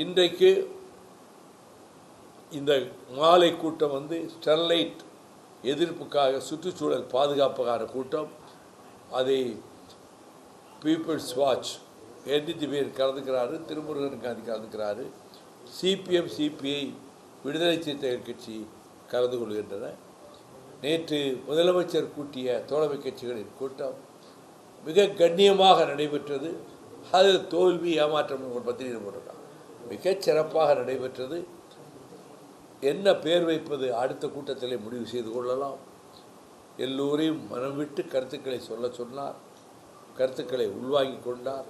இன்றைக்கு இந்த மாலை கூட்டம் ஸ்டெர்லைட் எதிர்ப்புக்காக சுற்றுச்சூழல் பாதுகாப்புக்கான கூட்டம். அதை பீப்புள்ஸ் வாட்ச் என்டிடி பேர் கலந்துக்கிறாரு, திருமுருகன் காந்தி கலந்துக்கிறாரு, சிபிஎம் சிபிஐ விடுதலை சிறுத்தைகள் கட்சி கலந்து கொள்கின்றன. நேற்று முதலமைச்சர் கூட்டிய தோழமை கட்சிகளின் கூட்டம் மிக கண்ணியமாக நடைபெற்றது. அது தோல்வி ஏமாற்றம் ஒரு பத்திரிகை போட்டிருக்காங்க. மிகச் சிறப்பாக நடைபெற்றது. என்ன பேர் வைப்பது அடுத்த கூட்டத்திலே முடிவு செய்து கொள்ளலாம். எல்லோரையும் மனம் விட்டு கருத்துக்களை சொல்ல சொன்னார். கருத்துக்களை உள்வாங்கி கொண்டார்.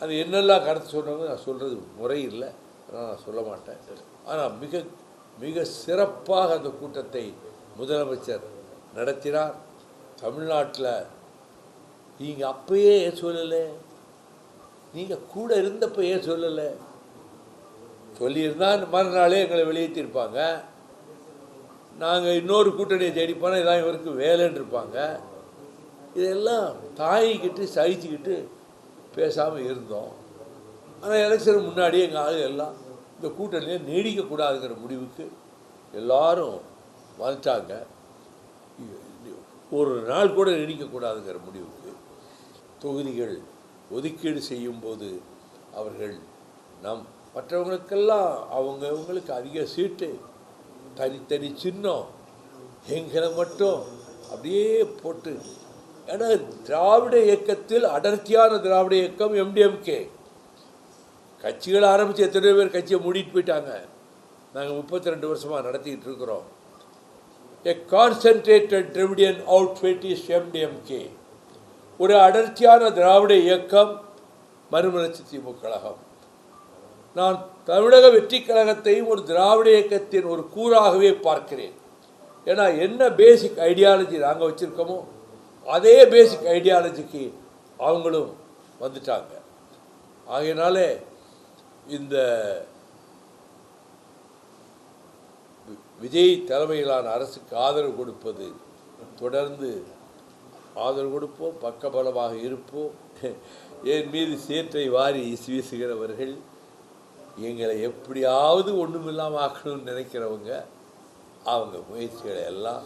அது என்னெல்லாம் கருத்து சொன்னாங்க நான் சொல்கிறது முறை இல்லை, அதனால் நான் சொல்ல மாட்டேன். ஆனால் மிக மிக சிறப்பாக அந்த கூட்டத்தை முதலமைச்சர் நடத்தினார். தமிழ்நாட்டில் நீங்கள் அப்பயே ஏன் சொல்லலை? நீங்கள் கூட இருந்தப்போ ஏன் சொல்லலை? சொல்லியிருந்தால் மறுநாளே எங்களை வெளியேற்றிருப்பாங்க. நாங்கள் இன்னொரு கூட்டணியை தேடிப்போனால் இதான் இவருக்கு வேலைன்னு இருப்பாங்க. இதெல்லாம் தாங்கிக்கிட்டு சகிச்சுக்கிட்டு பேசாமல் இருந்தோம். ஆனால் எலெக்ஷன் முன்னாடியே எங்கள் ஆளு எல்லாம் இந்த கூட்டணியை நீடிக்கக்கூடாதுங்கிற முடிவுக்கு எல்லாரும் வந்துட்டாங்க. ஒரு நாள் கூட நீடிக்கக்கூடாதுங்கிற முடிவுக்கு தொகுதிகள் ஒதுக்கீடு செய்யும்போது அவர்கள் மற்றவங்களுக்கெல்லாம் அவங்களுக்கு அதிக சீட்டு, தனித்தனி சின்னம், எங்களை மட்டும் அப்படியே போட்டு. ஏன்னா திராவிட இயக்கத்தில் அடர்த்தியான திராவிட இயக்கம் எம்டிஎம்கே கட்சிகள் ஆரம்பித்து எத்தனையோ பேர் கட்சியை மூடிட்டு போயிட்டாங்க. நாங்கள் 32 வருஷமாக நடத்திக்கிட்டு இருக்கிறோம். A concentrated Dravidian outfit is MDMK. ஒரு அடர்த்தியான திராவிட இயக்கம் மறுமலர்ச்சி திமுக கழகம். நான் தமிழக வெற்றி கழகத்தையும் ஒரு திராவிட இயக்கத்தின் ஒரு கூறாகவே பார்க்கிறேன். ஏன்னா என்ன பேசிக் ஐடியாலஜி நாங்கள் வச்சுருக்கோமோ அதே பேசிக் ஐடியாலஜிக்கு அவங்களும் வந்துட்டாங்க. ஆகையினாலே இந்த விஜய் தலைமையிலான அரசுக்கு ஆதரவு கொடுப்பது, தொடர்ந்து ஆதரவு கொடுப்போம், பக்கபலமாக இருப்போம். என் மீது சேற்றை வாரி வீசுகிறவர்கள், எங்களை எப்படியாவது ஒன்றுமில்லாமல் ஆக்கணும்னு நினைக்கிறவங்க, அவங்க முயற்சிகளை எல்லாம்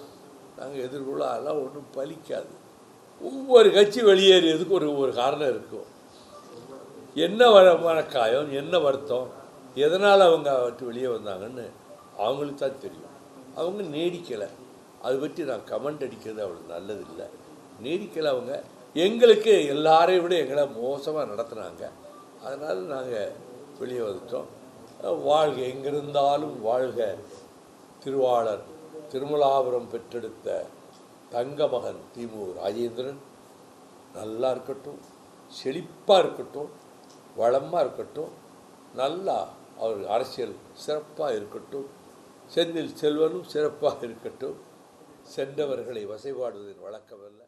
நாங்கள் எதிர்கொள்ள அதெல்லாம் ஒன்றும் பலிக்காது. ஒவ்வொரு கட்சி வெளியேறியதுக்கு ஒரு காரணம் இருக்கும். என்ன மனக்காயம், என்ன வருத்தம், எதனால் அவங்க விட்டு வெளியே வந்தாங்கன்னு அவங்களுக்கு தான் தெரியும். அவங்க நீடிக்கலை. அதை பற்றி நான் கமெண்ட் அடிக்கிறது அவ்வளோ நல்லதில்லை. நீடிக்கலை. அவங்க எங்களுக்கு எல்லாரையும் விட எங்களை மோசமாக நடத்துனாங்க. அதனால் நாங்கள் வெளியே வந்துட்டோம். வாழ்க, எங்கிருந்தாலும் வாழ்க திருவாளர் திருமலாபுரம் பெற்றெடுத்த தங்க மகன் திமு ராஜேந்திரன். நல்லா இருக்கட்டும், செழிப்பாக இருக்கட்டும், வளமாக இருக்கட்டும், நல்லா அவர் அரசியல் சிறப்பாக இருக்கட்டும், செந்தில் செல்வனும் சிறப்பாக இருக்கட்டும். சென்றவர்களை வசைபாடுவதின் வழக்கமல்ல.